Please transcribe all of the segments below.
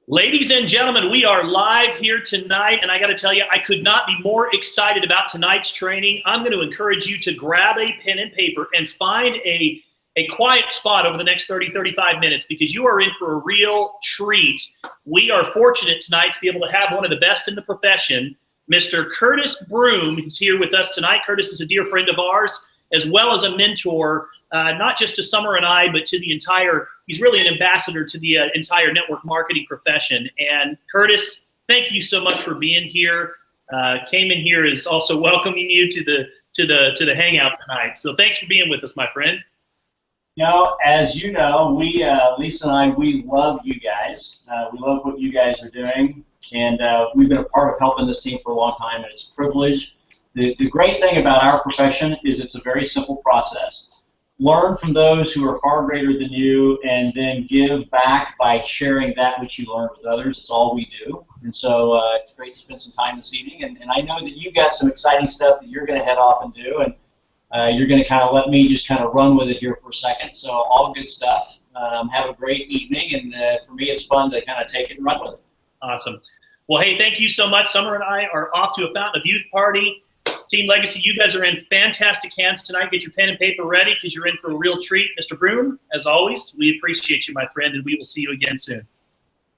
Ladies and gentlemen, we are live here tonight, and I got to tell you, I could not be more excited about tonight's training. I'm going to encourage you to grab a pen and paper and find a quiet spot over the next 30-35 minutes, because you are in for a real treat. We are fortunate tonight to be able to have one of the best in the profession. Mr. Curtis Broom is here with us tonight. Curtis is a dear friend of ours, as well as a mentor, not just to Summer and I, but to the entire, he's really an ambassador to the entire network marketing profession. And Curtis, thank you so much for being here. Cayman here is also welcoming you to the hangout tonight. So thanks for being with us, my friend. You know, as you know, we, Lisa and I, we love you guys. We love what you guys are doing, and we've been a part of helping this team for a long time, and it's a privilege. The great thing about our profession is it's a very simple process. Learn from those who are far greater than you, and then give back by sharing that which you learned with others. It's all we do. And so it's great to spend some time this evening. And I know that you've got some exciting stuff that you're going to head off and do, and you're going to kind of let me just kind of run with it here for a second. So all good stuff. Have a great evening, and for me it's fun to kind of take it and run with it. Awesome. Well, hey, thank you so much. Summer and I are off to a Fountain of Youth party. Team Legacy, you guys are in fantastic hands tonight. Get your pen and paper ready, because you're in for a real treat. Mr. Broom, as always, we appreciate you, my friend, and we will see you again soon.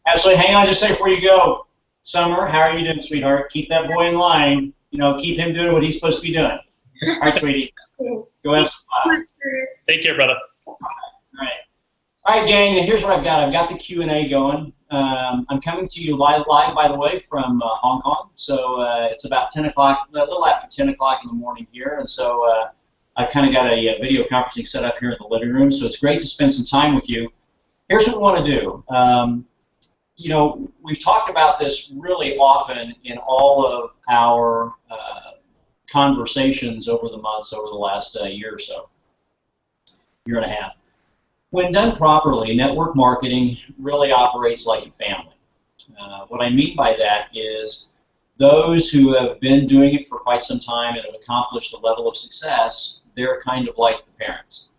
Absolutely. Hang on just a second before you go. Summer, how are you doing, sweetheart? Keep that boy in line. You know, keep him doing what he's supposed to be doing. All right, sweetie. Go have some fun. Take care, brother. All right, gang, here's what I've got. I've got the Q&A going. I'm coming to you live, by the way, from Hong Kong. So it's about 10 o'clock, a little after 10 o'clock in the morning here. And so I've kind of got a video conferencing set up here in the living room. So it's great to spend some time with you. Here's what we want to do. You know, we've talked about this really often in all of our conversations over the months, over the last year or so, year and a half. When done properly, network marketing really operates like a family. What I mean by that is those who have been doing it for quite some time and have accomplished a level of success, they're kind of like the parents.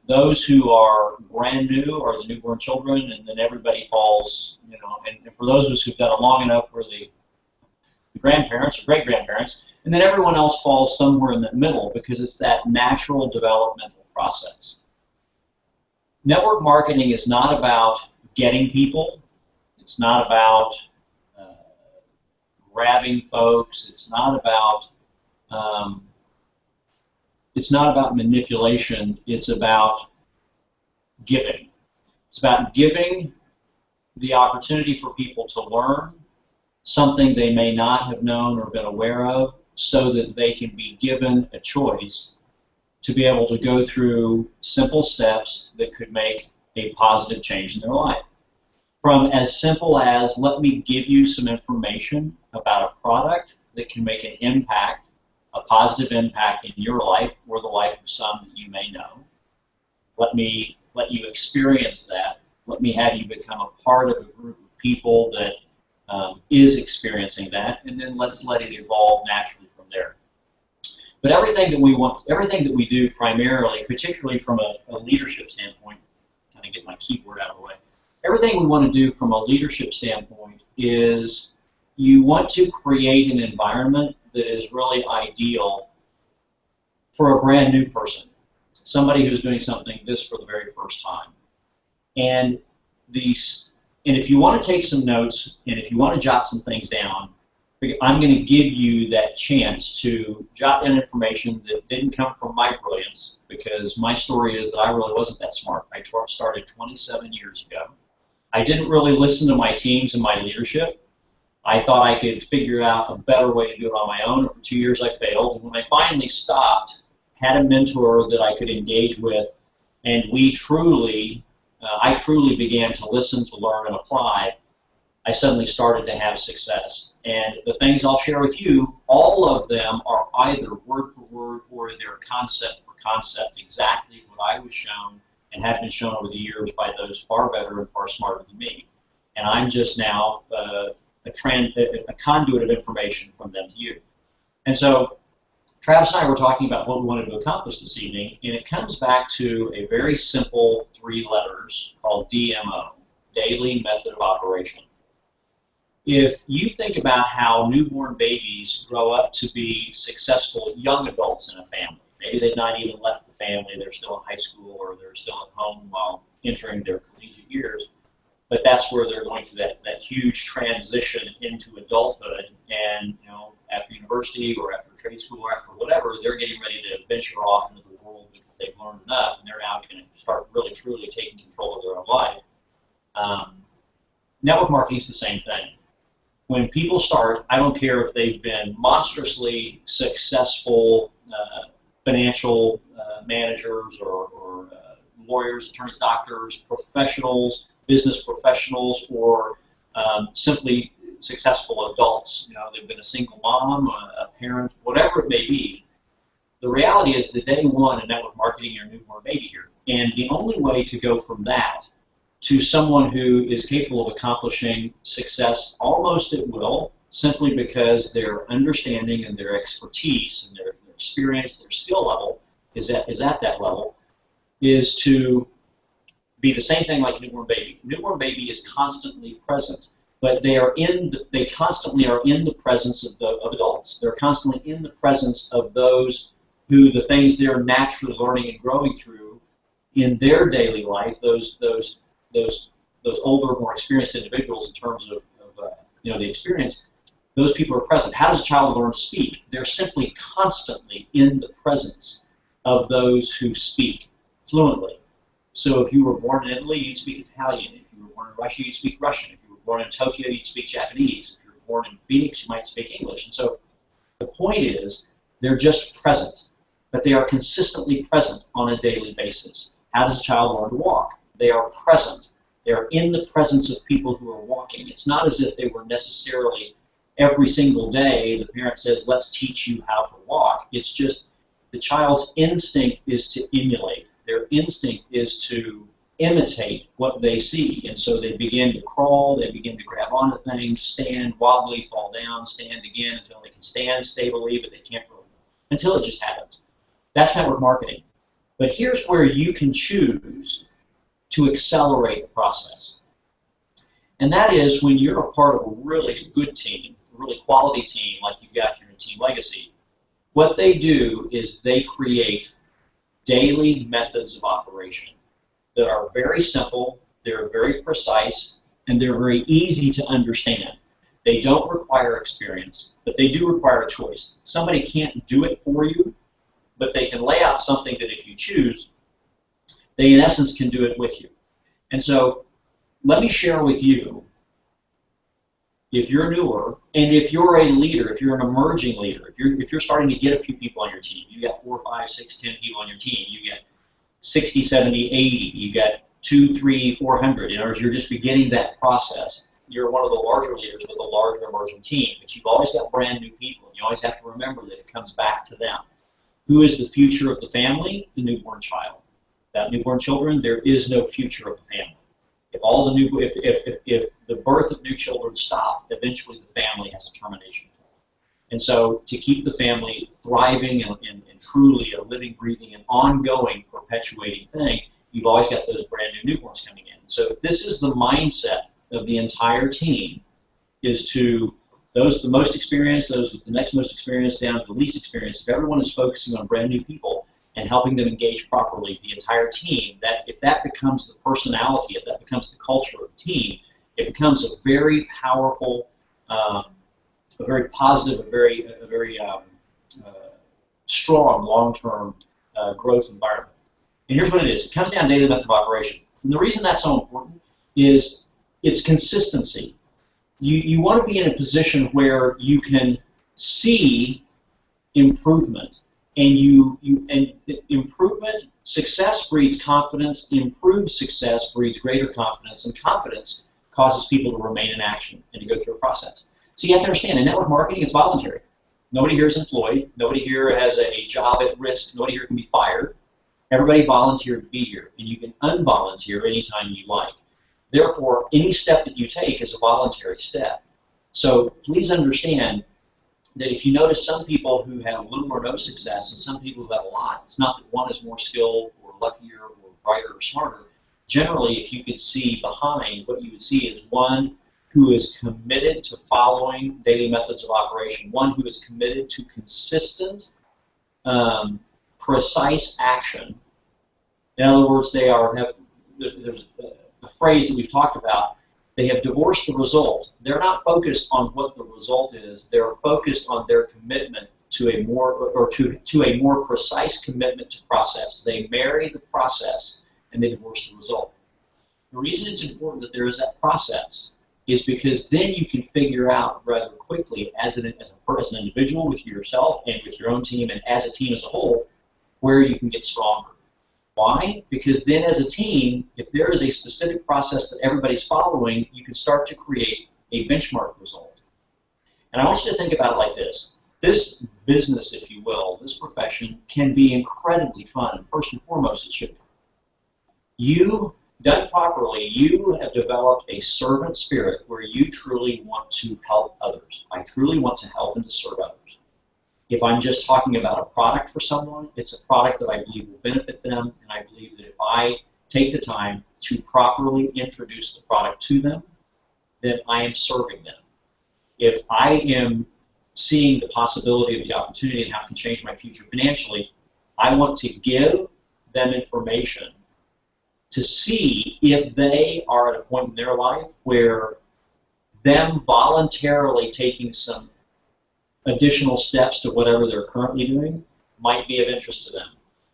Those who are brand new are the newborn children, and then everybody falls, you know, and for those of us who've done it long enough, we're the grandparents or great-grandparents, and then everyone else falls somewhere in the middle, because it's that natural developmental process. Network marketing is not about getting people. It's not about grabbing folks. It's not about manipulation. It's about giving. It's about giving the opportunity for people to learn something they may not have known or been aware of, so that they can be given a choice to be able to go through simple steps that could make a positive change in their life. From as simple as, let me give you some information about a product that can make an impact, a positive impact in your life or the life of some that you may know. Let you experience that. Let me have you become a part of a group of people that is experiencing that, and then let's let it evolve naturally from there. But everything that we want, everything that we do primarily, particularly from a leadership standpoint, kind of get my keyboard out of the way, everything we want to do from a leadership standpoint is you want to create an environment that is really ideal for a brand new person, somebody who's doing something this for the very first time. And if you want to take some notes, and if you want to jot some things down, I'm going to give you that chance to jot down information that didn't come from my brilliance, because my story is that I really wasn't that smart. I started 27 years ago. I didn't really listen to my teams and my leadership. I thought I could figure out a better way to do it on my own. For 2 years I failed. And when I finally stopped, had a mentor that I could engage with, and I truly began to listen, to learn, and apply, I suddenly started to have success. And the things I'll share with you, all of them are either word for word or they're concept for concept, exactly what I was shown and have been shown over the years by those far better and far smarter than me. And I'm just now a conduit of information from them to you. And so Travis and I were talking about what we wanted to accomplish this evening, and it comes back to a very simple 3 letters called DMO. daily method of operation. If you think about how newborn babies grow up to be successful young adults in a family, maybe they've not even left the family, they're still in high school or they're still at home while entering their collegiate years, but that's where they're going through that huge transition into adulthood, and after university or after trade school or after whatever, they're getting ready to venture off into the world because they've learned enough and they're now going to start really truly taking control of their own life. Network marketing is the same thing. When people start, I don't care if they've been monstrously successful financial managers or lawyers, attorneys, doctors, professionals, business professionals, or simply successful adults. They've been a single mom, a parent, whatever it may be. The reality is that day one in network marketing, you're a newborn baby here. And the only way to go from that to someone who is capable of accomplishing success almost at will, simply because their understanding and their expertise and their experience, their skill level is at that level, is to be the same thing like a newborn baby. Newborn baby is constantly present, but they constantly are in the presence of adults. They're constantly in the presence of those who the things they're naturally learning and growing through in their daily life, those older, more experienced individuals in terms of the experience, those people are present. How does a child learn to speak? They're simply constantly in the presence of those who speak fluently. So if you were born in Italy, you'd speak Italian. If you were born in Russia, you'd speak Russian. If you were born in Tokyo, you'd speak Japanese. If you were born in Phoenix, you might speak English. And so the point is, they're just present, but they are consistently present on a daily basis. How does a child learn to walk? They are present. They are in the presence of people who are walking. It's not as if they were necessarily every single day the parent says, let's teach you how to walk. It's just the child's instinct is to emulate. Their instinct is to imitate what they see. And so they begin to crawl, they begin to grab onto things, stand, wobbly, fall down, stand again until they can stand stably, but they can't really, until it just happens. That's network marketing. But here's where you can choose to accelerate the process. And that is when you're a part of a really good team, a really quality team like you've got here in Team Legacy, what they do is they create daily methods of operation that are very simple, they're very precise, and they're very easy to understand. They don't require experience, but they do require a choice. Somebody can't do it for you, but they can lay out something that if you choose, they in essence can do it with you. And so let me share with you, if you're newer, and if you're a leader, if you're an emerging leader, if you're starting to get a few people on your team, you got 4, 5, 6, 10 people on your team, you get 60, 70, 80, you got 2, 3, 400, you're just beginning that process. You're one of the larger leaders with a larger emerging team, but you've always got brand new people, and you always have to remember that it comes back to them. Who is the future of the family? The newborn child. Without newborn children, there is no future of the family. If the birth of new children stop, eventually the family has a termination point. And so to keep the family thriving and truly a living, breathing, and ongoing, perpetuating thing, you've always got those brand new newborns coming in. So this is the mindset of the entire team, is to those the most experienced, those with the next most experience, down to the least experienced. If everyone is focusing on brand new people and helping them engage properly, the entire team, that if that becomes the personality, if that becomes the culture of the team, it becomes a very powerful, a very positive, a very strong long-term growth environment. And here's what it is. It comes down to daily method of operation. And the reason that's so important is it's consistency. You want to be in a position where you can see improvement. And improvement, success breeds confidence, improved success breeds greater confidence, and confidence causes people to remain in action and to go through a process. So you have to understand, in network marketing, it's voluntary. Nobody here is employed. Nobody here has a job at risk. Nobody here can be fired. Everybody volunteered to be here, and you can unvolunteer anytime you like. Therefore, any step that you take is a voluntary step. So please understand that if you notice some people who have little or no success and some people who have a lot, it's not that one is more skilled or luckier or brighter or smarter. generally, if you could see behind, what you would see is one who is committed to following daily methods of operation, one who is committed to consistent, precise action. In other words, there's a phrase that we've talked about, they have divorced the result. They're not focused on what the result is, they're focused on their commitment to a more precise commitment to process. They marry the process and they divorce the result. The reason it's important that there is that process is because then you can figure out rather quickly as an individual with yourself and with your own team and as a team as a whole where you can get stronger. Why? Because then as a team, if there is a specific process that everybody's following, you can start to create a benchmark result. And I want you to think about it like this. This business, if you will, this profession can be incredibly fun. First and foremost, it should be. You, done properly, you have developed a servant spirit where you truly want to help others. I truly want to help and to serve others. If I'm just talking about a product for someone, it's a product that I believe will benefit them, and I believe that if I take the time to properly introduce the product to them, then I am serving them. If I am seeing the possibility of the opportunity and how it can change my future financially, I want to give them information to see if they are at a point in their life where them voluntarily taking some additional steps to whatever they're currently doing might be of interest to them.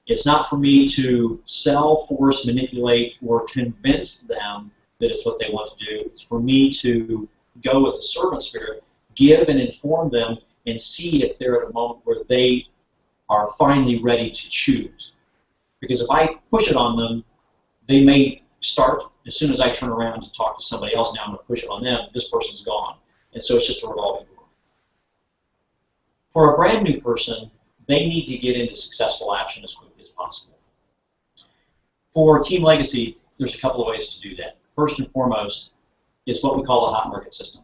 It's not for me to sell, force, manipulate, or convince them that it's what they want to do. It's for me to go with the servant spirit, give and inform them, and see if they're at a moment where they are finally ready to choose. Because if I push it on them, they may start, as soon as I turn around to talk to somebody else, now I'm going to push it on them, this person's gone. And so it's just a revolving door. For a brand new person, they need to get into successful action as quickly as possible. For Team Legacy, there's a couple of ways to do that. First and foremost is what we call the hot market system.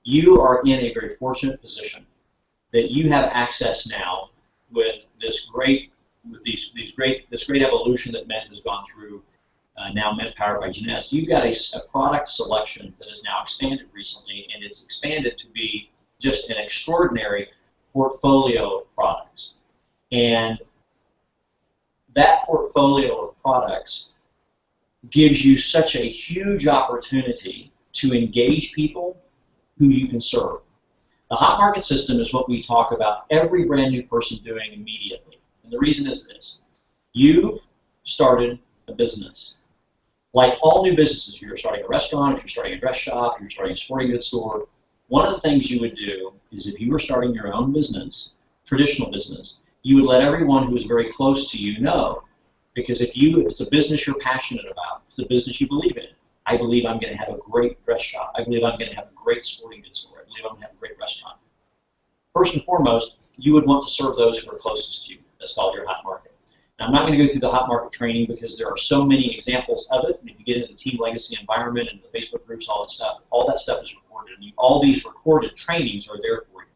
You are in a very fortunate position that you have access now with this great evolution that MYNT has gone through. Now MYNT powered by Genest. You've got a product selection that has now expanded recently, and it's expanded to be just an extraordinary portfolio of products. And that portfolio of products gives you such a huge opportunity to engage people who you can serve. The hot market system is what we talk about every brand new person doing immediately. And the reason is this. You've started a business. Like all new businesses, if you're starting a restaurant, if you're starting a dress shop, if you're starting a sporting goods store, one of the things you would do is if you were starting your own business, traditional business, you would let everyone who is very close to you know. Because if it's a business you're passionate about, it's a business you believe in. I believe I'm going to have a great dress shop. I believe I'm going to have a great sporting goods store. I believe I'm going to have a great restaurant. First and foremost, you would want to serve those who are closest to you. That's called your hot market. Now, I'm not going to go through the hot market training because there are so many examples of it. And if you get into the Team Legacy environment and the Facebook groups, all that stuff is recorded. And all these recorded trainings are there for you.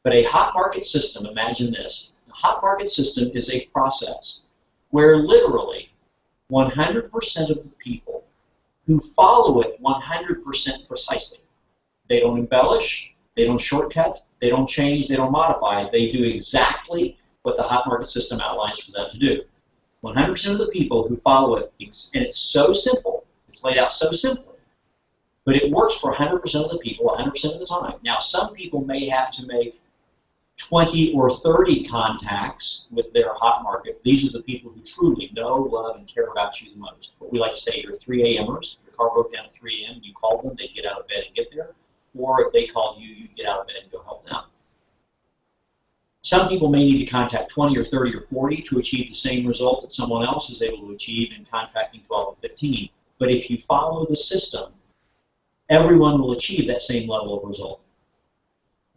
But a hot market system, imagine this. A hot market system is a process where literally 100% of the people who follow it 100% precisely. They don't embellish, they don't shortcut, they don't change, they don't modify. They do exactly what the hot market system outlines for them to do. 100% of the people who follow it, and it's so simple, it's laid out so simply, but it works for 100% of the people 100% of the time. Now, some people may have to make 20 or 30 contacts with their hot market. These are the people who truly know, love, and care about you the most. What we like to say, your 3 a.m.ers. Your car broke down at 3 a.m., you called them, they get out of bed and get there. Or if they called you, you get out of bed and go help them. Some people may need to contact 20 or 30 or 40 to achieve the same result that someone else is able to achieve in contacting 12 or 15. But if you follow the system, everyone will achieve that same level of result.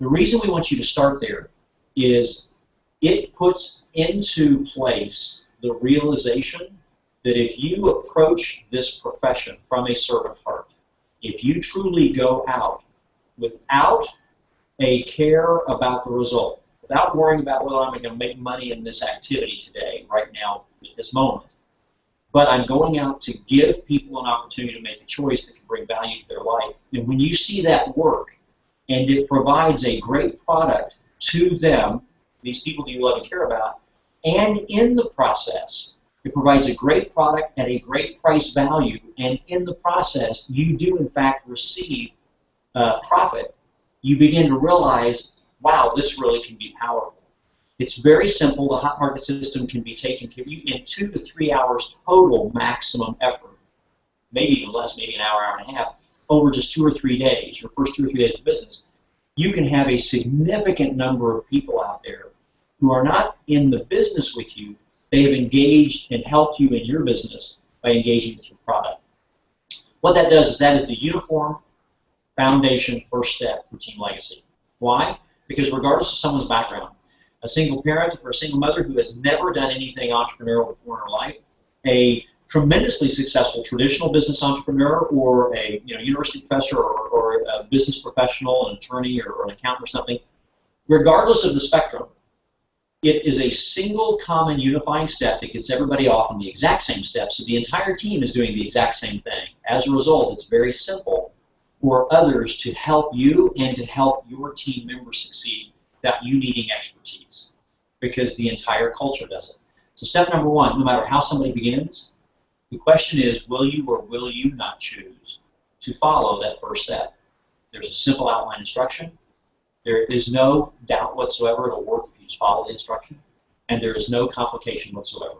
The reason we want you to start there is it puts into place the realization that if you approach this profession from a servant heart, if you truly go out without a care about the result, without worrying about whether I'm going to make money in this activity today, right now, at this moment, but I'm going out to give people an opportunity to make a choice that can bring value to their life. And when you see that work, and it provides a great product to them, these people that you love and care about, and in the process, it provides a great product at a great price value, and in the process, you do in fact receive profit, you begin to realize, wow, this really can be powerful. It's very simple. The hot market system can be taken care of in 2 to 3 hours total maximum effort, maybe even less, maybe an hour, hour and a half, over just 2 or 3 days, your first 2 or 3 days of business. You can have a significant number of people out there who are not in the business with you. They have engaged and helped you in your business by engaging with your product. What that does is that is the uniform foundation first step for Team Legacy. Why? Because regardless of someone's background, a single parent or a single mother who has never done anything entrepreneurial before in her life, a tremendously successful traditional business entrepreneur, or a university professor, or a business professional, an attorney, or an accountant or something, regardless of the spectrum, it is a single common unifying step that gets everybody off on the exact same step, so the entire team is doing the exact same thing. As a result, it's very simple for others to help you and to help your team members succeed without you needing expertise, because the entire culture does it. So step number one, no matter how somebody begins, the question is, will you or will you not choose to follow that first step? There's a simple outline instruction. There is no doubt whatsoever it'll work if you just follow the instruction, and there is no complication whatsoever.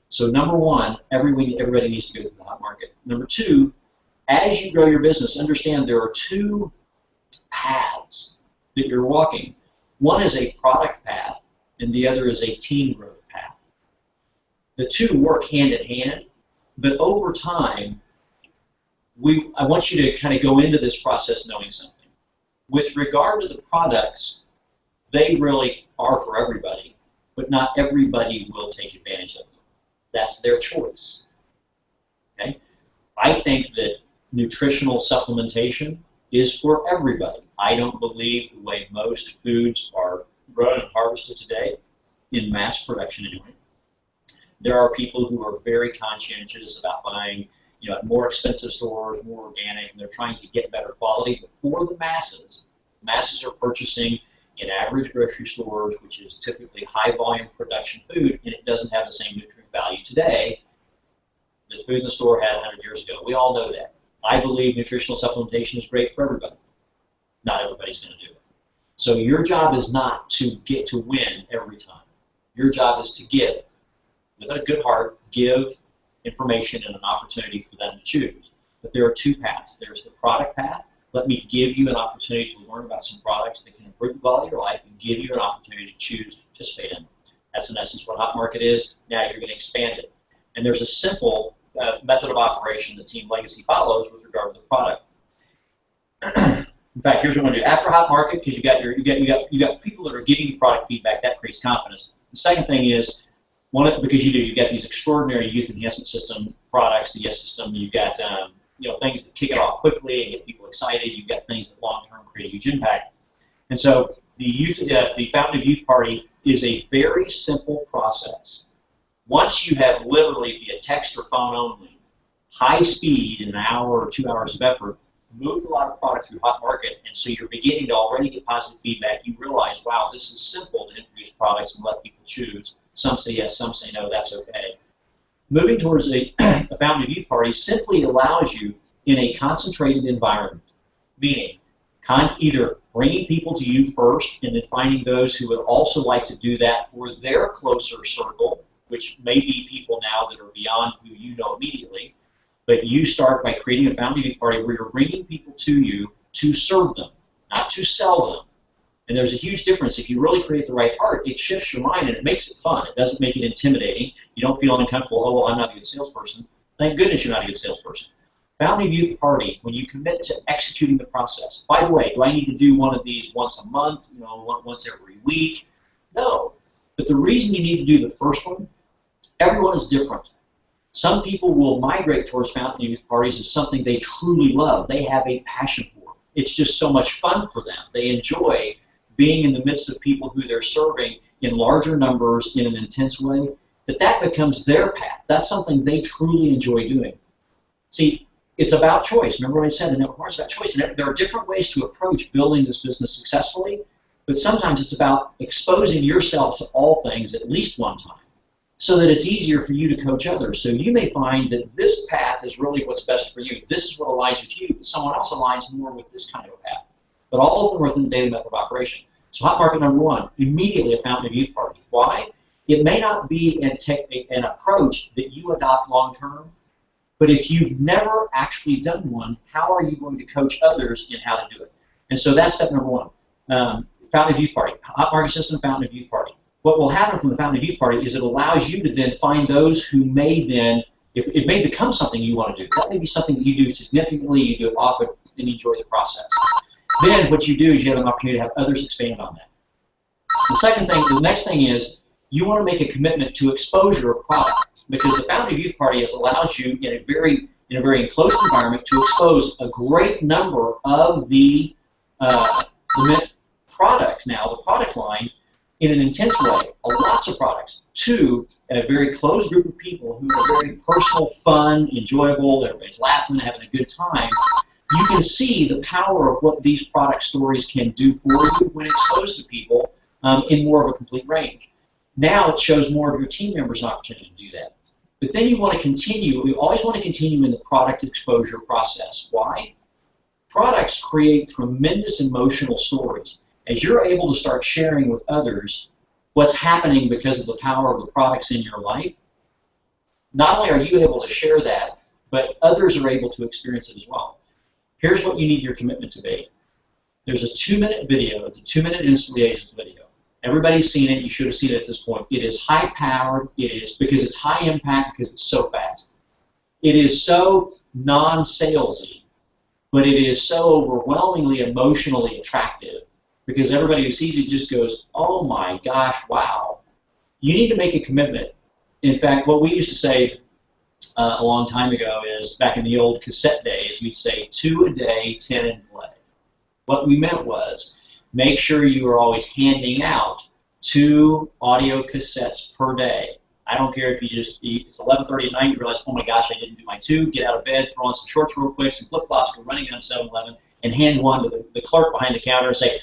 So number one, everybody needs to go through the hot market. Number two, as you grow your business, understand there are 2 paths that you're walking. One is a product path, and the other is a team growth path. The 2 work hand in hand, but over time, I want you to kind of go into this process knowing something. With regard to the products, they really are for everybody, but not everybody will take advantage of them. That's their choice. Okay? I think that nutritional supplementation is for everybody. I don't believe the way most foods are grown and harvested today, in mass production anyway. There are people who are very conscientious about buying, at more expensive stores, more organic, and they're trying to get better quality. But for the masses are purchasing in average grocery stores, which is typically high volume production food, and it doesn't have the same nutrient value today that food in the store had 100 years ago. We all know that. I believe nutritional supplementation is great for everybody. Not everybody's going to do it. So your job is not to get to win every time. Your job is to give. With a good heart, give information and an opportunity for them to choose. But there are 2 paths. There's the product path. Let me give you an opportunity to learn about some products that can improve the quality of your life and give you an opportunity to choose to participate in. That's in essence what Hot Market is. Now you're going to expand it. And there's a simple method of operation that Team Legacy follows with regard to the product. In fact, here's what I'm going to do. After Hot Market, because you got people that are giving you product feedback, that creates confidence. The second thing is, because you've got these extraordinary youth enhancement system products, the YES system. You've got things that kick it off quickly and get people excited. You've got things that long-term create a huge impact. And so the Fountain of Youth Party is a very simple process. Once you have literally via text or phone only, high speed in an hour or 2 hours of effort, moved a lot of product through Hot Market, and so you're beginning to already get positive feedback. You realize, wow, this is simple to introduce products and let people choose. Some say yes, some say no, that's okay. Moving towards a Fountain of Youth Party simply allows you in a concentrated environment, meaning either bringing people to you first and then finding those who would also like to do that for their closer circle, which may be people now that are beyond who you know immediately, but you start by creating a Fountain of Youth Party where you're bringing people to you to serve them, not to sell them. And there's a huge difference. If you really create the right heart, it shifts your mind and it makes it fun. It doesn't make it intimidating. You don't feel uncomfortable, oh, well, I'm not a good salesperson. Thank goodness you're not a good salesperson. Fountain of Youth Party, when you commit to executing the process. By the way, do I need to do one of these once a month, once every week? No. But the reason you need to do the first one, everyone is different. Some people will migrate towards Fountain of Youth Parties as something they truly love. They have a passion for. It's just so much fun for them. They enjoy being in the midst of people who they're serving in larger numbers in an intense way. that becomes their path. That's something they truly enjoy doing. See, it's about choice. Remember what I said, and it's about choice. And there are different ways to approach building this business successfully, but sometimes it's about exposing yourself to all things at least one time so that it's easier for you to coach others. So you may find that this path is really what's best for you. This is what aligns with you, but someone else aligns more with this kind of a path. But all of them are within the daily method of operation. So hot market number one, immediately a fountain of youth party. Why? It may not be an approach that you adopt long term, but if you've never actually done one, how are you going to coach others in how to do it? And so that's step number one. Fountain of youth party, hot market system, fountain of youth party. What will happen from the fountain of youth party is it allows you to then find those who may then, if it may become something you want to do. That may be something that you do significantly, you do it often, and you enjoy the process. Then what you do is you have an opportunity to have others expand on that. The next thing is you want to make a commitment to exposure of product, because the fountain of youth party allows you in a very enclosed environment to expose a great number of the MYNT product now, the product line, in an intense way, lots of products, to a very closed group of people who are very personal, fun, enjoyable, everybody's laughing, having a good time. You can see the power of what these product stories can do for you when exposed to people in more of a complete range. Now it shows more of your team members an opportunity to do that. But then you want to continue, we always want to continue in the product exposure process. Why? Products create tremendous emotional stories. As you're able to start sharing with others what's happening because of the power of the products in your life, not only are you able to share that, but others are able to experience it as well. Here's what you need your commitment to be. There's a 2-minute video, the 2-minute instant liaisons video. Everybody's seen it. You should have seen it at this point. It is high-powered. It is because it's high impact, because it's so fast. It is so non-salesy, but it is so overwhelmingly emotionally attractive because everybody who sees it just goes, oh my gosh, wow. You need to make a commitment. In fact, what we used to say a long time ago is, back in the old cassette days, we'd say 2 a day, 10 in play. What we meant was, make sure you are always handing out 2 audio cassettes per day. I don't care if you it's 11:30 at night, you realize, oh my gosh, I didn't do my 2, get out of bed, throw on some shorts real quick, some flip-flops, go running down 7-Eleven, and hand one to the clerk behind the counter and say,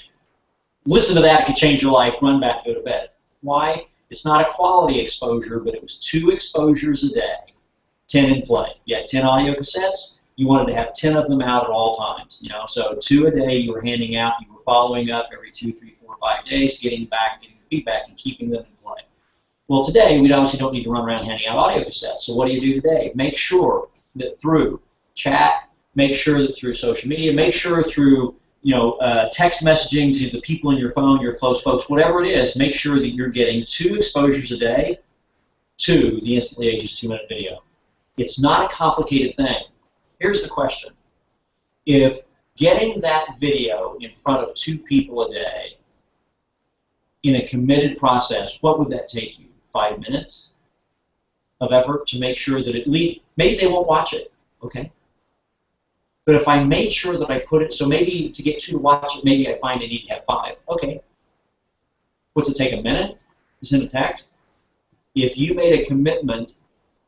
listen to that, it could change your life, run back, go to bed. Why? It's not a quality exposure, but it was 2 exposures a day, 10 in play. You had 10 audio cassettes, you wanted to have 10 of them out at all times. You know, so 2 a day you were handing out, you were following up every 2, 3, 4, 5 days, getting back, getting the feedback, and keeping them in play. Well, today we obviously don't need to run around handing out audio cassettes. So what do you do today? Make sure that through chat, make sure that through social media, make sure through text messaging to the people in your phone, your close folks, whatever it is, make sure that you're getting 2 exposures a day to the Instantly Ages 2-minute video. It's not a complicated thing. Here's the question. If getting that video in front of 2 people a day in a committed process, what would that take you? 5 minutes of effort to make sure that at least, maybe they won't watch it, okay? But if I made sure that I put it, so maybe to get 2 to watch it, maybe I find I need to have 5. Okay. What's it take, a minute to send a text? If you made a commitment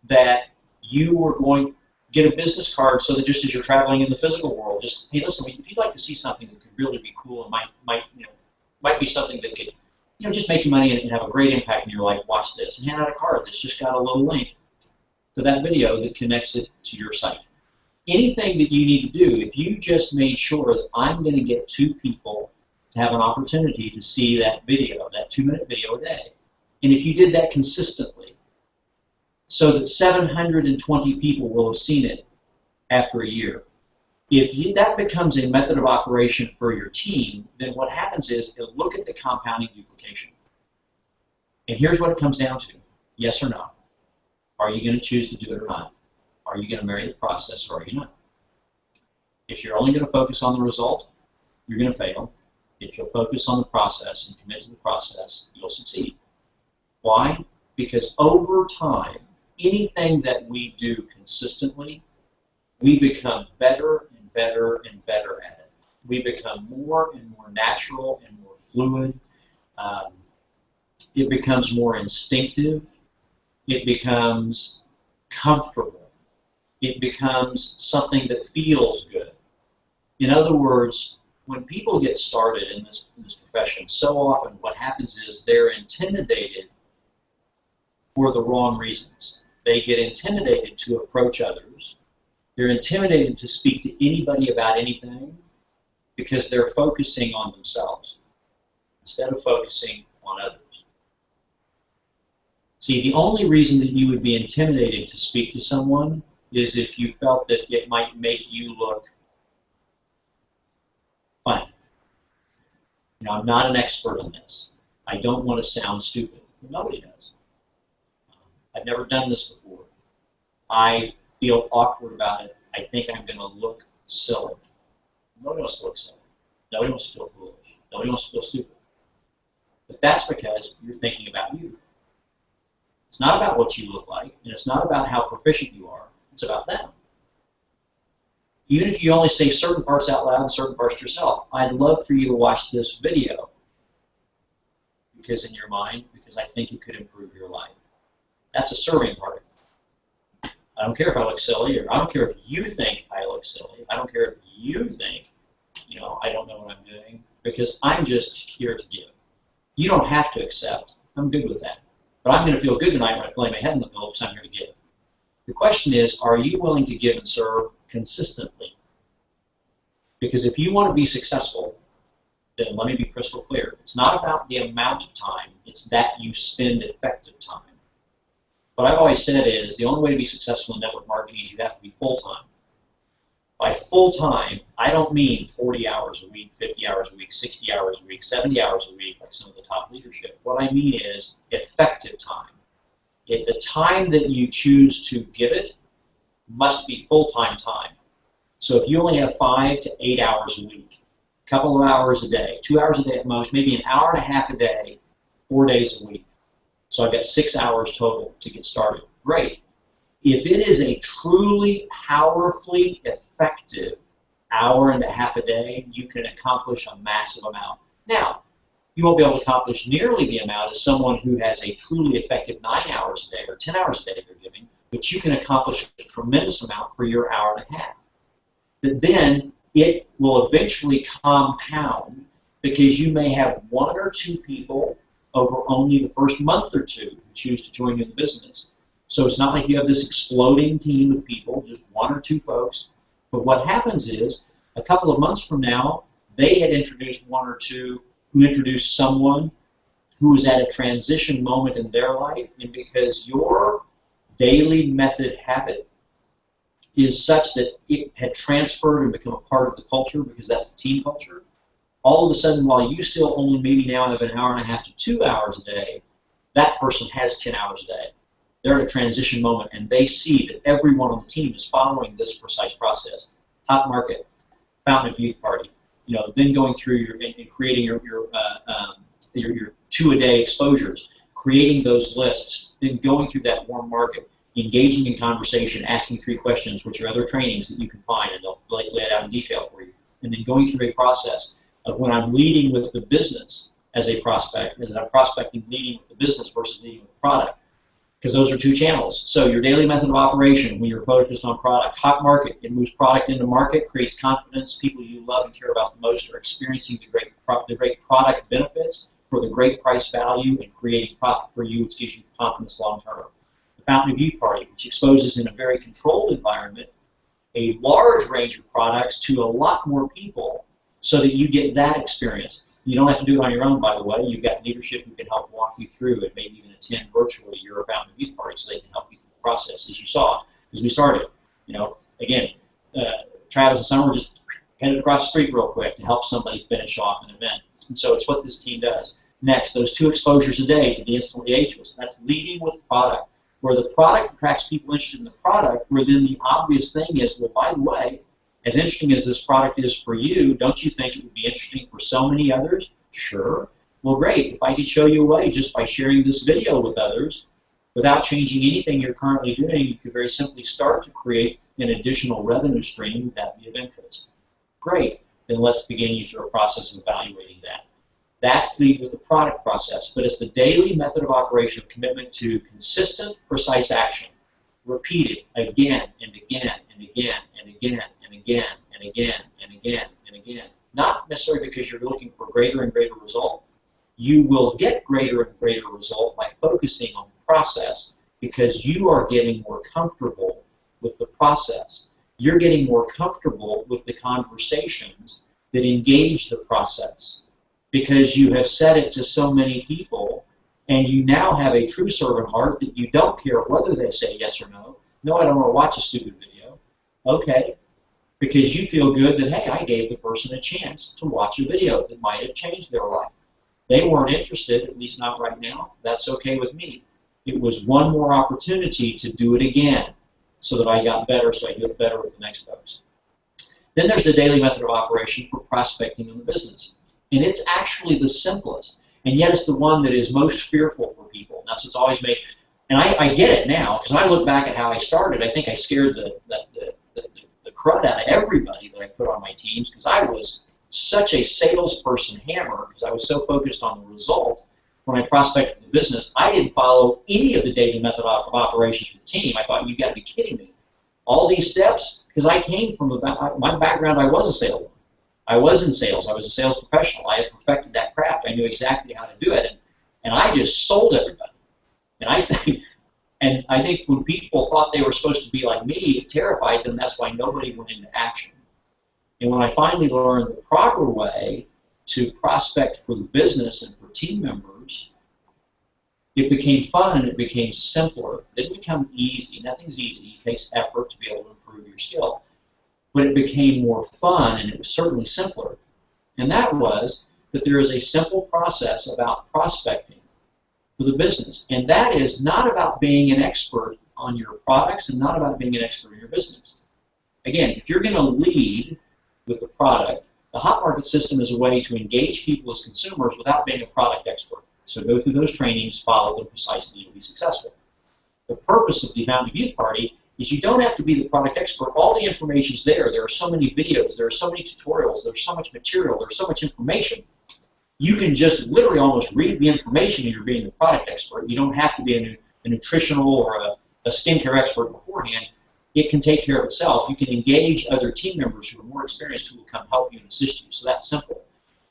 that you were going to get a business card so that just as you're traveling in the physical world, just, hey, listen, if you'd like to see something that could really be cool and might be something that could, just make you money and have a great impact in your life, watch this, and hand out a card that's just got a little link to that video that connects it to your site. Anything that you need to do, if you just made sure that I'm going to get 2 people to have an opportunity to see that video, that 2-minute video a day, and if you did that consistently, so that 720 people will have seen it after a year, if that becomes a method of operation for your team, then what happens is it'll look at the compounding duplication. And here's what it comes down to, yes or no. Are you going to choose to do it or not? Are you going to marry the process or are you not? If you're only going to focus on the result, you're going to fail. If you'll focus on the process and commit to the process, you'll succeed. Why? Because over time, anything that we do consistently, we become better and better and better at it. We become more and more natural and more fluid. It becomes more instinctive. It becomes comfortable. It becomes something that feels good. In other words, when people get started in this profession, so often what happens is they're intimidated for the wrong reasons. They get intimidated to approach others. They're intimidated to speak to anybody about anything because they're focusing on themselves instead of focusing on others. See, the only reason that you would be intimidated to speak to someone is if you felt that it might make you look funny. You know, I'm not an expert in this. I don't want to sound stupid. Nobody does. I've never done this before. I feel awkward about it. I think I'm going to look silly. Nobody wants to look silly. Nobody wants to feel foolish. Nobody wants to feel stupid. But that's because you're thinking about you. It's not about what you look like, and it's not about how proficient you are. It's about them. Even if you only say certain parts out loud and certain parts to yourself, I'd love for you to watch this video because in your mind, because I think it could improve your life. That's a serving part. I don't care if I look silly, or I don't care if you think I look silly. I don't care if you think, you know, I don't know what I'm doing, because I'm just here to give. You don't have to accept. I'm good with that. But I'm going to feel good tonight when I lay my head in the pillow because I'm here to give. The question is, are you willing to give and serve consistently? Because if you want to be successful, then let me be crystal clear. It's not about the amount of time. It's that you spend effective time. What I've always said is the only way to be successful in network marketing is you have to be full-time. By full-time, I don't mean 40 hours a week, 50 hours a week, 60 hours a week, 70 hours a week, like some of the top leadership. What I mean is effective time. The time that you choose to give it must be full-time time. So if you only have 5 to 8 hours a week, a couple of hours a day, 2 hours a day at most, maybe an hour and a half a day, 4 days a week. So I've got 6 hours total to get started. Great. If it is a truly powerfully effective hour and a half a day, you can accomplish a massive amount. Now, you won't be able to accomplish nearly the amount as someone who has a truly effective 9 hours a day or 10 hours a day they're giving, but you can accomplish a tremendous amount for your hour and a half. But then it will eventually compound because you may have 1 or 2 people over only the first month or 2 who choose to join you in the business. So it's not like you have this exploding team of people, just 1 or 2 folks. But what happens is, a couple of months from now, they had introduced 1 or 2 who introduced someone who was at a transition moment in their life, and because your daily method habit is such that it had transferred and become a part of the culture because that's the team culture, all of a sudden, while you still only maybe now have an hour and a half to 2 hours a day, that person has 10 hours a day. They're at a transition moment, and they see that everyone on the team is following this precise process. Top market, fountain of youth party, you know, then going through and creating your 2-a-day exposures, creating those lists, then going through that warm market, engaging in conversation, asking 3 questions, which are other trainings that you can find, and they'll lay it out in detail for you, and then going through a process of when I'm leading with the business as a prospect, as I'm prospecting leading with the business versus leading with the product, because those are 2 channels. So your daily method of operation, when you're focused on product, hot market, it moves product into market, creates confidence. People you love and care about the most are experiencing the great product benefits for the great price value and creating profit for you, which gives you confidence long term. The fountain of youth party, which exposes in a very controlled environment a large range of products to a lot more people so that you get that experience. You don't have to do it on your own, by the way. You've got leadership who can help walk you through and maybe even attend virtually your fountain of youth party so they can help you through the process, as you saw, as we started. You know, again, Travis and Summer just headed across the street real quick to help somebody finish off an event. And so it's what this team does. Next, those 2 exposures a day to the instantly ageless. That's leading with product, where the product attracts people interested in the product, where then the obvious thing is, well, by the way, as interesting as this product is for you, don't you think it would be interesting for so many others? Sure. Well, great. If I could show you a way just by sharing this video with others, without changing anything you're currently doing, you could very simply start to create an additional revenue stream that would be of interest. Great. Then let's begin you through a process of evaluating that. That's lead with the product process. But it's the daily method of operation of commitment to consistent, precise action. Repeated again and again and again and again and again and again and again and again. Not necessarily because you're looking for greater and greater result. You will get greater and greater result by focusing on the process because you are getting more comfortable with the process. You're getting more comfortable with the conversations that engage the process because you have said it to so many people and you now have a true servant heart that you don't care whether they say yes or no. No, I don't want to watch a stupid video. Okay. Because you feel good that, hey, I gave the person a chance to watch a video that might have changed their life. They weren't interested, at least not right now. That's okay with me. It was one more opportunity to do it again so that I got better, so I do it better with the next folks. Then there's the daily method of operation for prospecting in the business. And it's actually the simplest. And yet it's the one that is most fearful for people. And that's what's always made. And I get it now, because I look back at how I started. I think I scared the crud out of everybody that I put on my teams, because I was such a salesperson hammer, because I was so focused on the result when I prospected the business. I didn't follow any of the daily method of operations for the team. I thought, you got to be kidding me. All these steps, because I came from my background, I was a salesman. I was in sales. I was a sales professional. I had perfected that craft. I knew exactly how to do it, and I just sold everybody. And I think when people thought they were supposed to be like me, it terrified them. That's why nobody went into action. And when I finally learned the proper way to prospect for the business and for team members, it became fun and it became simpler. It didn't become easy. Nothing's easy. It takes effort to be able to improve your skill. But it became more fun and it was certainly simpler. And that was that there is a simple process about prospecting for the business. And that is not about being an expert on your products and not about being an expert in your business. Again, if you're going to lead with the product, the hot market system is a way to engage people as consumers without being a product expert. So go through those trainings, follow them precisely, you'll be successful. The purpose of the Founding Youth Party is you don't have to be the product expert. All the information's there. There are so many videos, there are so many tutorials, there's so much material, there's so much information. You can just literally almost read the information and you're being the product expert. You don't have to be a nutritional or a skincare expert beforehand. It can take care of itself. You can engage other team members who are more experienced who will come help you and assist you. So that's simple.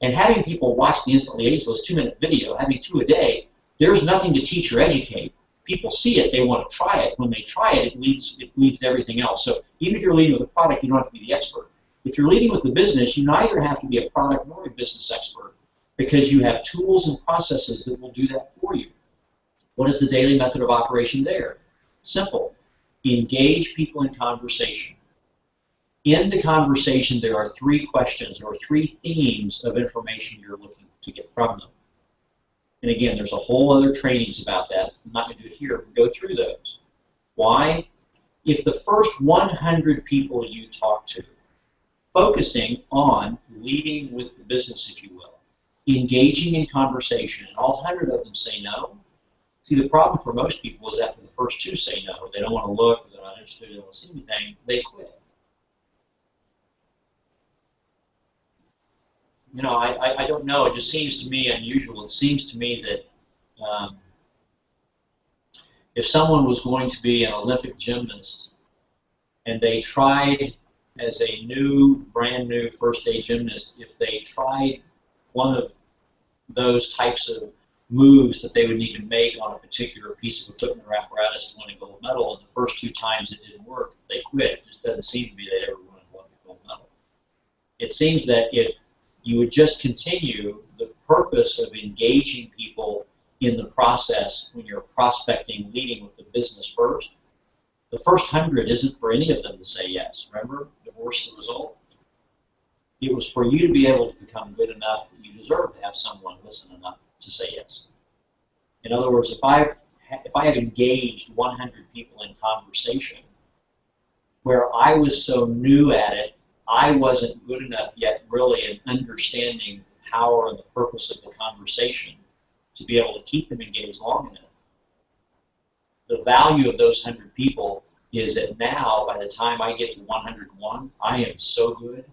And having people watch the Instantly Ageless 2-minute video, having 2 a day, there's nothing to teach or educate. People see it, they want to try it. When they try it, it leads to everything else. So even if you're leading with a product, you don't have to be the expert. If you're leading with the business, you neither have to be a product nor a business expert because you have tools and processes that will do that for you. What is the daily method of operation there? Simple. Engage people in conversation. In the conversation, there are 3 questions or 3 themes of information you're looking to get from them. And again, there's a whole other trainings about that. I'm not going to do it here, but go through those. Why? If the first 100 people you talk to, focusing on leading with the business, if you will, engaging in conversation, and all 100 of them say no, see, the problem for most people is after the first 2 say no, they don't want to look, they're not interested, they don't want to see anything, they quit. You know, I don't know. It just seems to me unusual. It seems to me that if someone was going to be an Olympic gymnast and they tried as a brand new first-day gymnast, if they tried one of those types of moves that they would need to make on a particular piece of equipment or apparatus to win a gold medal, and the first 2 times it didn't work, they quit. It just doesn't seem to be they ever won a gold medal. It seems that if you would just continue the purpose of engaging people in the process when you're prospecting, leading with the business first. The first 100 isn't for any of them to say yes. Remember, divorce the result? It was for you to be able to become good enough that you deserve to have someone listen enough to say yes. In other words, if I had engaged 100 people in conversation where I was so new at it, I wasn't good enough yet really in understanding the power and the purpose of the conversation to be able to keep them engaged long enough. The value of those 100 people is that now, by the time I get to 101, I am so good.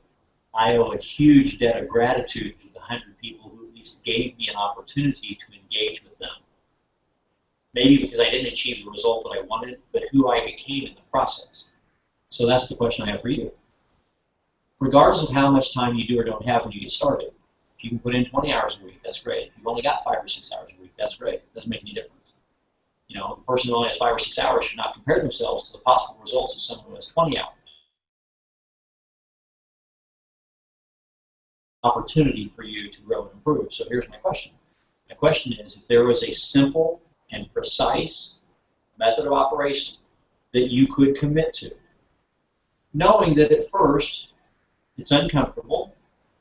I owe a huge debt of gratitude to the 100 people who at least gave me an opportunity to engage with them. Maybe because I didn't achieve the result that I wanted, but who I became in the process. So that's the question I have for you. Regardless of how much time you do or don't have when you get started, if you can put in 20 hours a week, that's great. If you've only got 5 or 6 hours a week, that's great. It doesn't make any difference. You know, the person who only has 5 or 6 hours should not compare themselves to the possible results of someone who has 20 hours. Opportunity for you to grow and improve. So here's my question. My question is, if there was a simple and precise method of operation that you could commit to, knowing that at first it's uncomfortable,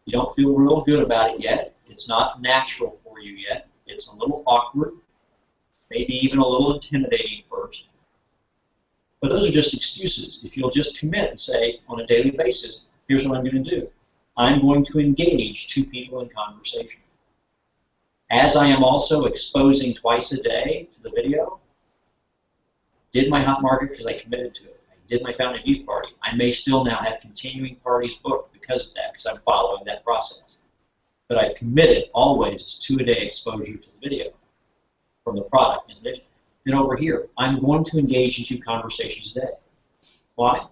you don't feel real good about it yet, it's not natural for you yet, it's a little awkward, maybe even a little intimidating first. But those are just excuses. If you'll just commit and say, on a daily basis, here's what I'm going to do. I'm going to engage 2 people in conversation. As I am also exposing twice a day to the video, did my hot market because I committed to it. I did my Fountain of Youth party. I may still now have continuing parties booked because of that, because I'm following that process. But I've committed always to 2-a-day exposure to the video from the product. Then over here, I'm going to engage in 2 conversations a day. Why?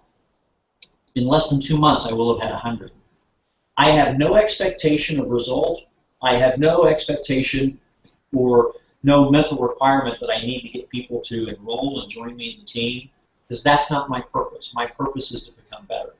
In less than 2 months, I will have had 100. I have no expectation of result. I have no expectation or no mental requirement that I need to get people to enroll and join me in the team, because that's not my purpose. My purpose is to become better,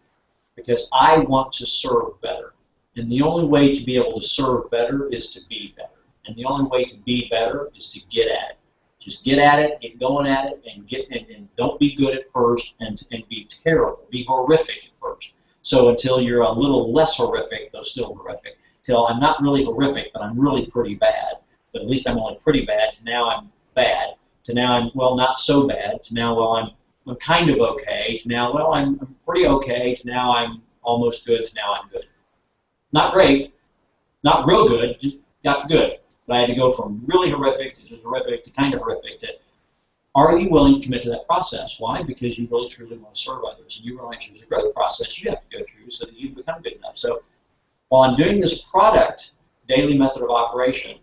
because I want to serve better. And the only way to be able to serve better is to be better. And the only way to be better is to get at it. Just get at it, get going at it, and don't be good at first and be terrible, be horrific at first. So until you're a little less horrific, though still horrific, till I'm not really horrific, but I'm really pretty bad. But at least I'm only pretty bad, to now I'm bad, to now I'm, well, not so bad, to now, well, I'm kind of okay, to now, well, I'm pretty okay, to now I'm almost good, to now I'm good. Not great, not real good, just got good. But I had to go from really horrific to just horrific to kind of horrific to, are you willing to commit to that process? Why? Because you really truly want to serve others, and you realize there's a growth process you have to go through so that you become good enough. So while I'm doing this product daily method of operation,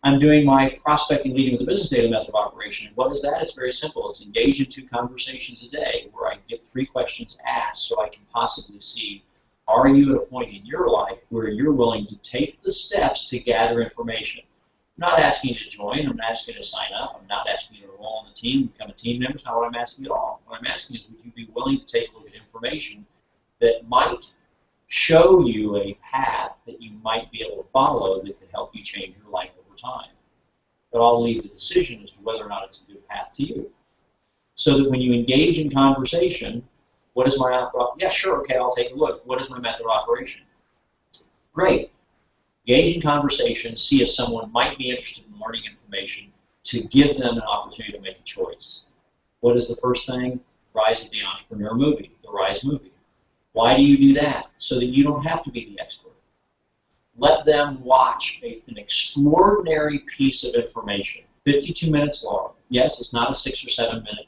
I'm doing my prospecting leading with a business daily method of operation. And what is that? It's very simple. It's engage in 2 conversations a day where I get 3 questions asked so I can possibly see, are you at a point in your life where you're willing to take the steps to gather information? I'm not asking you to join. I'm not asking you to sign up. I'm not asking you to enroll on the team, become a team member. It's not what I'm asking at all. What I'm asking is, would you be willing to take a look at information that might show you a path that you might be able to follow that could help you change your life over time? But I'll leave the decision as to whether or not it's a good path to you. So that when you engage in conversation, what is my yeah, sure, okay, I'll take a look. What is my method of operation? Great. Engage in conversation, see if someone might be interested in learning information to give them an opportunity to make a choice. What is the first thing? Rise of the Entrepreneur movie, the Rise movie. Why do you do that? So that you don't have to be the expert. Let them watch an extraordinary piece of information, 52 minutes long. Yes, it's not a 6 or 7 minute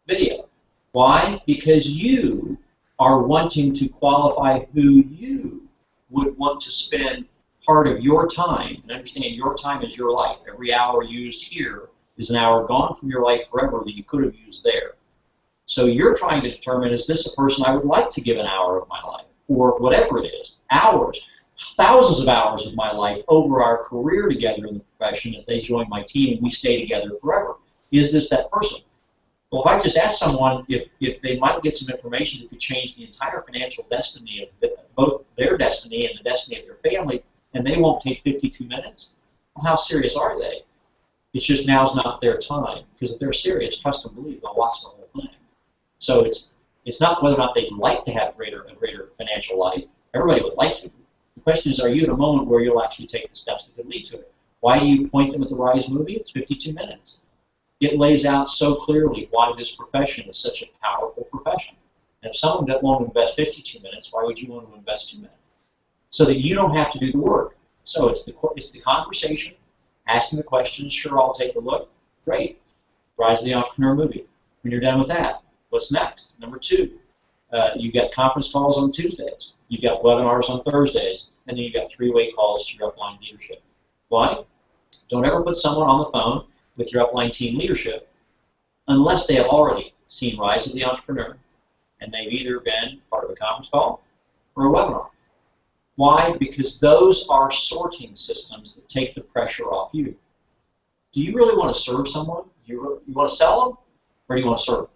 video. Why? Because you are wanting to qualify who you would want to spend part of your time, and understand your time is your life. Every hour used here is an hour gone from your life forever that you could have used there. So you're trying to determine, is this a person I would like to give an hour of my life, or whatever it is, hours, thousands of hours of my life over our career together in the profession if they join my team and we stay together forever. Is this that person? Well, if I just ask someone if they might get some information that could change the entire financial destiny of both their destiny and the destiny of their family, and they won't take 52 minutes, well, how serious are they? It's just now's not their time, because if they're serious, trust and believe, they'll watch the whole thing. So it's not whether or not they'd like to have a greater financial life. Everybody would like to. The question is, are you at a moment where you'll actually take the steps that could lead to it? Why do you point them at the Rise movie? It's 52 minutes. It lays out so clearly why this profession is such a powerful profession. And if someone doesn't want to invest 52 minutes, why would you want to invest 2 minutes? So that you don't have to do the work. So it's the conversation, asking the questions, sure, I'll take a look. Great. Rise of the Entrepreneur movie. When you're done with that, what's next? Number 2, You get conference calls on Tuesdays. You got webinars on Thursdays, and then you got three-way calls to your upline leadership. Why? Don't ever put someone on the phone with your upline team leadership unless they have already seen Rise of the Entrepreneur, and they've either been part of a conference call or a webinar. Why? Because those are sorting systems that take the pressure off you. Do you really want to serve someone? You want to sell them, or do you want to serve them?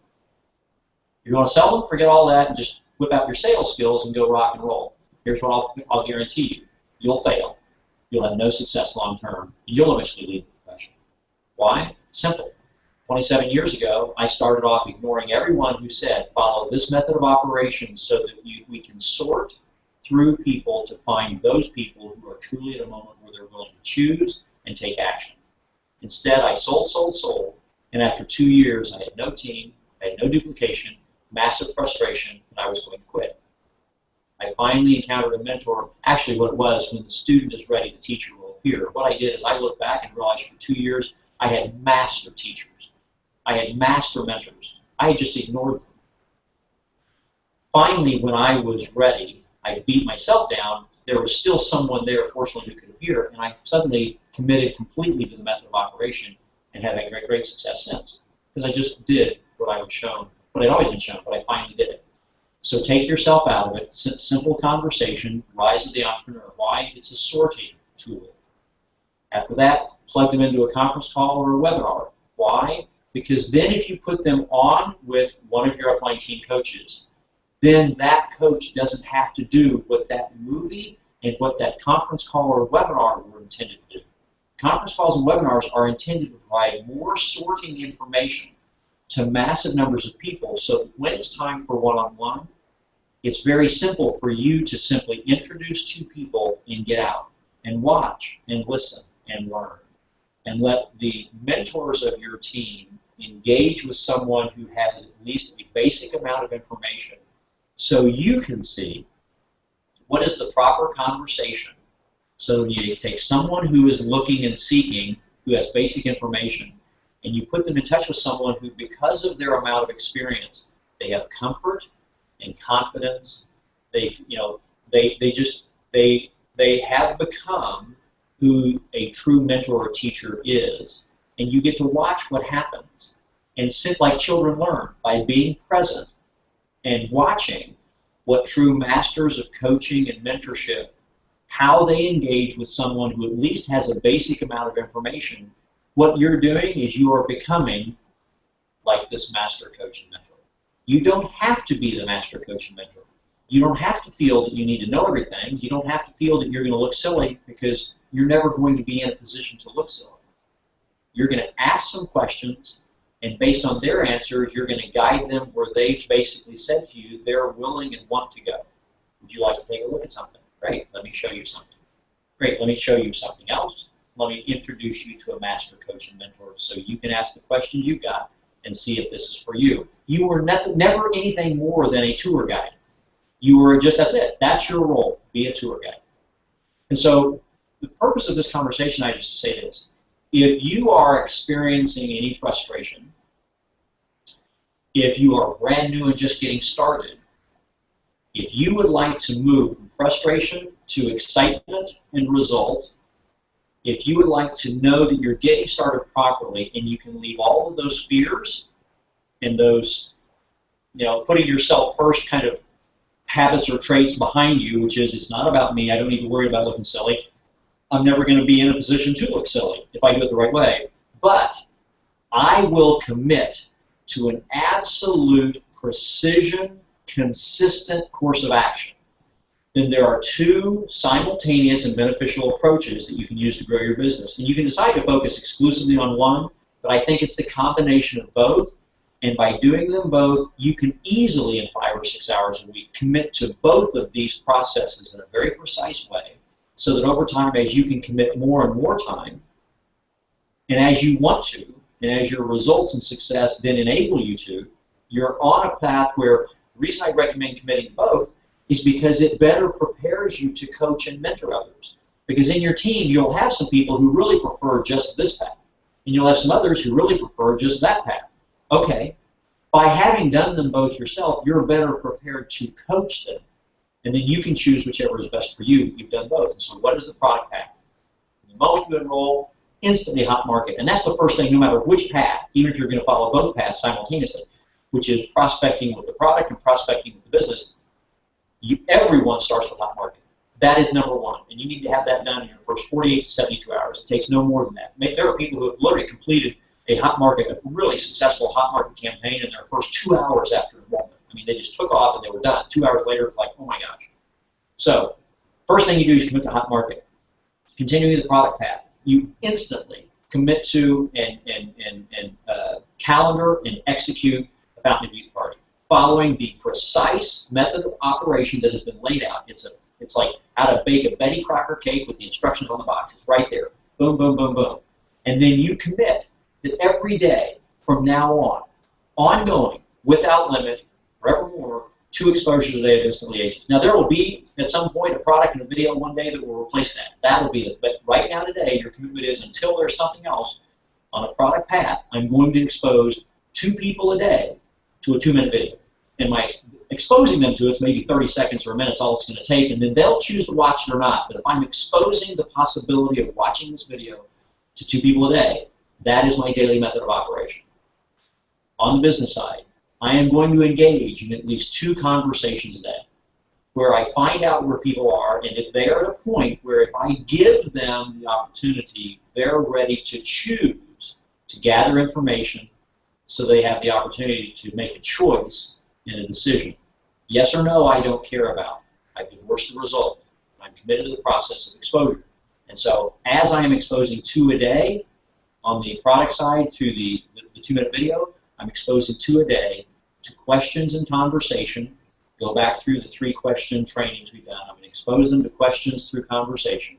If you want to sell them, forget all that and just whip out your sales skills and go rock and roll. Here's what I'll guarantee you. You'll fail. You'll have no success long term. You'll eventually leave the profession. Why? Simple. 27 years ago, I started off ignoring everyone who said, follow this method of operation so that we can sort through people to find those people who are truly at a moment where they're willing to choose and take action. Instead, I sold, and after 2 years, I had no team, I had no duplication, massive frustration, and I was going to quit. I finally encountered a mentor. Actually, what it was, when the student is ready, the teacher will appear. What I did is I looked back and realized for 2 years, I had master teachers. I had master mentors. I had just ignored them. Finally, when I was ready, I beat myself down. There was still someone there, fortunately, who could appear, and I suddenly committed completely to the method of operation and have had great success since. Because I just did what I was shown, what had always been shown, but I finally did it. So take yourself out of it. Simple conversation, Rise of the Entrepreneur. Why? It's a sorting tool. After that, plug them into a conference call or a webinar. Why? Because then if you put them on with one of your upline team coaches, then that coach doesn't have to do what that movie and what that conference call or webinar were intended to do. Conference calls and webinars are intended to provide more sorting information to massive numbers of people, so that when it's time for one-on-one, it's very simple for you to simply introduce two people and get out and watch and listen and learn. And let the mentors of your team engage with someone who has at least a basic amount of information so you can see what is the proper conversation. So you take someone who is looking and seeking, who has basic information, and you put them in touch with someone who, because of their amount of experience, they have comfort and confidence. They have become who a true mentor or teacher is, and you get to watch what happens. And sit like children learn by being present and watching what true masters of coaching and mentorship, how they engage with someone who at least has a basic amount of information. What you're doing is you are becoming like this master coach and mentor. You don't have to be the master coach and mentor. You don't have to feel that you need to know everything. You don't have to feel that you're going to look silly, because you're never going to be in a position to look silly. You're going to ask some questions, and based on their answers, you're going to guide them where they've basically said to you they're willing and want to go. Would you like to take a look at something? Great, let me show you something. Great, let me show you something else. Let me introduce you to a master coach and mentor so you can ask the questions you've got and see if this is for you. You were never anything more than a tour guide. You were just, that's it. That's your role, be a tour guide. And so the purpose of this conversation, I just say this. If you are experiencing any frustration, if you are brand new and just getting started, if you would like to move from frustration to excitement and result, if you would like to know that you're getting started properly and you can leave all of those fears and those, putting yourself first kind of habits or traits behind you, which is, it's not about me, I don't need to worry about looking silly. I'm never going to be in a position to look silly if I do it the right way. But I will commit to an absolute precision, consistent course of action. Then there are two simultaneous and beneficial approaches that you can use to grow your business. And you can decide to focus exclusively on one, but I think it's the combination of both. And by doing them both, you can easily, in 5 or 6 hours a week, commit to both of these processes in a very precise way, so that over time, as you can commit more and more time, and as you want to, and as your results and success then enable you to, you're on a path where the reason I recommend committing to both is because it better prepares you to coach and mentor others. Because in your team, you'll have some people who really prefer just this path, and you'll have some others who really prefer just that path. Okay, By having done them both yourself, you're better prepared to coach them. And then you can choose whichever is best for you. You've done both. And so what is the product path? The moment you enroll, instantly hot market. And that's the first thing, no matter which path, even if you're going to follow both paths simultaneously, which is prospecting with the product and prospecting with the business, everyone starts with hot market. That is number one. And you need to have that done in your first 48 to 72 hours. It takes no more than that. There are people who have literally completed a hot market, a really successful hot market campaign in their first 2 hours after enrollment. I mean, they just took off and they were done. 2 hours later, it's like, oh my gosh. So, first thing you do is commit to hot market. Continuing the product path, you instantly commit to and calendar and execute a Fountain of Youth party, following the precise method of operation that has been laid out. It's like how to bake a Betty Crocker cake with the instructions on the box. It's right there. Boom, boom, boom, boom. And then you commit that every day from now on, ongoing, without limit, forevermore, 2 exposures a day of instant liaisons. Now, there will be, at some point, a product and a video one day that will replace that. That will be it. But right now today, your commitment is, until there's something else on a product path, I'm going to expose 2 people a day to a 2-minute video. And my exposing them to it's maybe 30 seconds or a minute's all it's going to take, and then they'll choose to watch it or not. But if I'm exposing the possibility of watching this video to 2 people a day, that is my daily method of operation. On the business side, I am going to engage in at least 2 conversations a day where I find out where people are, and if they are at a point where if I give them the opportunity, they're ready to choose to gather information so they have the opportunity to make a choice and a decision. Yes or no, I don't care about. I've endorsed the result. I'm committed to the process of exposure. And so as I am exposing 2 a day on the product side through the 2-minute video, I'm exposing 2 a day to questions and conversation. Go back through the 3-question trainings we've done. I'm going to expose them to questions through conversation.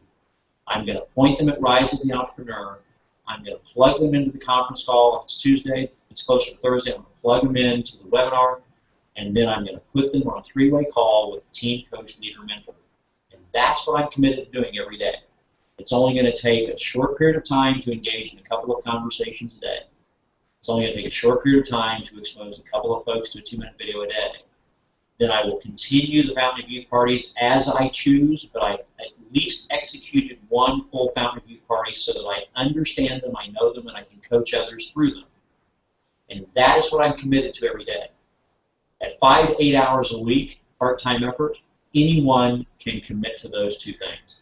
I'm going to point them at Rise of the Entrepreneur. I'm going to plug them into the conference call. If it's Tuesday, if it's closer to Thursday, I'm going to plug them into the webinar. And then I'm going to put them on a 3-way call with team, coach, leader, mentor. And that's what I'm committed to doing every day. It's only going to take a short period of time to engage in a couple of conversations a day. It's only going to take a short period of time to expose a couple of folks to a 2-minute video a day. Then I will continue the Fountain of Youth parties as I choose, but I at least executed 1 full Fountain of Youth party so that I understand them, I know them, and I can coach others through them. And that is what I'm committed to every day. At 5 to 8 hours a week, part-time effort, anyone can commit to those 2 things.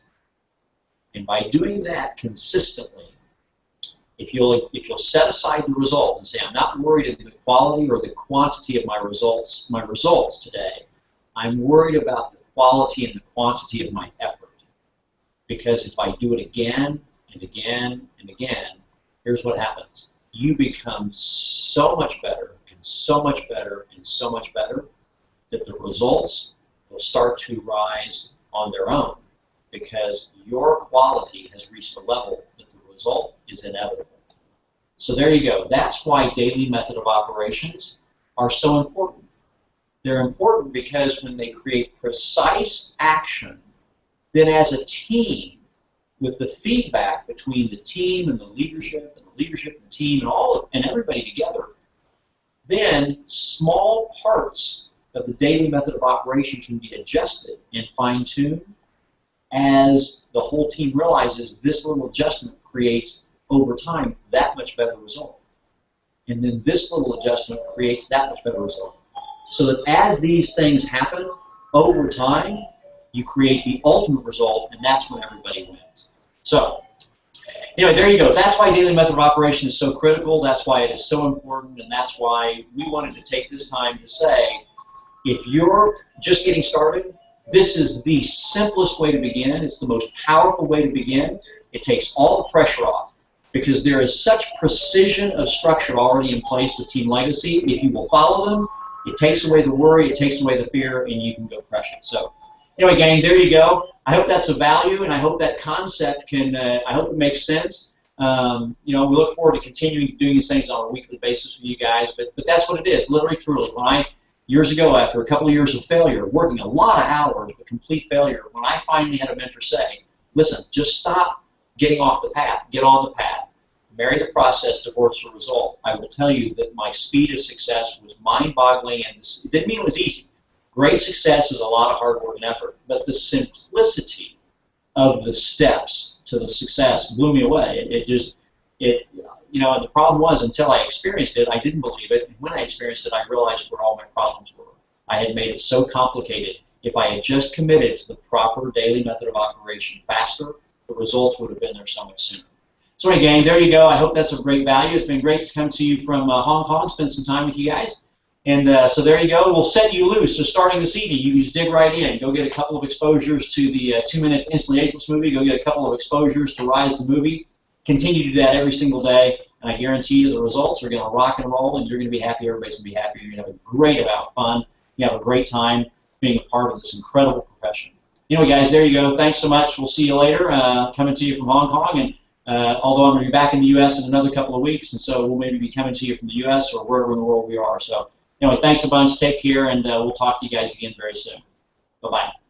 And by doing that consistently, if you'll set aside the result and say, I'm not worried about the quality or the quantity of my results today, I'm worried about the quality and the quantity of my effort. Because if I do it again and again and again, here's what happens. You become so much better and so much better and so much better that the results will start to rise on their own, because your quality has reached a level that the result is inevitable. So there you go. That's why daily method of operations are so important. They're important because when they create precise action, then as a team, with the feedback between the team and the leadership and the team and everybody together, then small parts of the daily method of operation can be adjusted and fine-tuned as the whole team realizes this little adjustment creates, over time, that much better result. And then this little adjustment creates that much better result. So that as these things happen, over time, you create the ultimate result, and that's when everybody wins. So, anyway, there you go. That's why daily method of operation is so critical. That's why it is so important, and that's why we wanted to take this time to say, if you're just getting started, this is the simplest way to begin. It's the most powerful way to begin. It takes all the pressure off because there is such precision of structure already in place with Team Legacy. If you will follow them, it takes away the worry, it takes away the fear, and you can go crush it. So, anyway, gang, there you go. I hope that's of value, and I hope that concept can, I hope it makes sense. You know, we look forward to continuing doing these things on a weekly basis with you guys, but that's what it is, literally, truly. When years ago, after a couple of years of failure, working a lot of hours, but complete failure, when I finally had a mentor say, listen, just stop getting off the path, get on the path. marry the process, divorce the result. I will tell you that my speed of success was mind-boggling, and it didn't mean it was easy. Great success is a lot of hard work and effort, but the simplicity of the steps to the success blew me away. You know, the problem was, until I experienced it, I didn't believe it. And when I experienced it, I realized where all my problems were. I had made it so complicated. If I had just committed to the proper daily method of operation faster, the results would have been there so much sooner. So anyway, gang, there you go. I hope that's of great value. It's been great to come to you from Hong Kong, spend some time with you guys. And so there you go. We'll set you loose. So starting this evening, you just dig right in. Go get a couple of exposures to the 2-minute Instantly Ageless movie. Go get a couple of exposures to Rise the movie. Continue to do that every single day, and I guarantee you the results are going to rock and roll, and you're going to be happy. Everybody's going to be happy. You're going to have a great amount of fun. You have a great time being a part of this incredible profession. Anyway, guys, there you go. Thanks so much. We'll see you later. Coming to you from Hong Kong, and although I'm going to be back in the U.S. in another couple of weeks, and so we'll maybe be coming to you from the U.S. or wherever in the world we are. So anyway, thanks a bunch. Take care, and we'll talk to you guys again very soon. Bye-bye.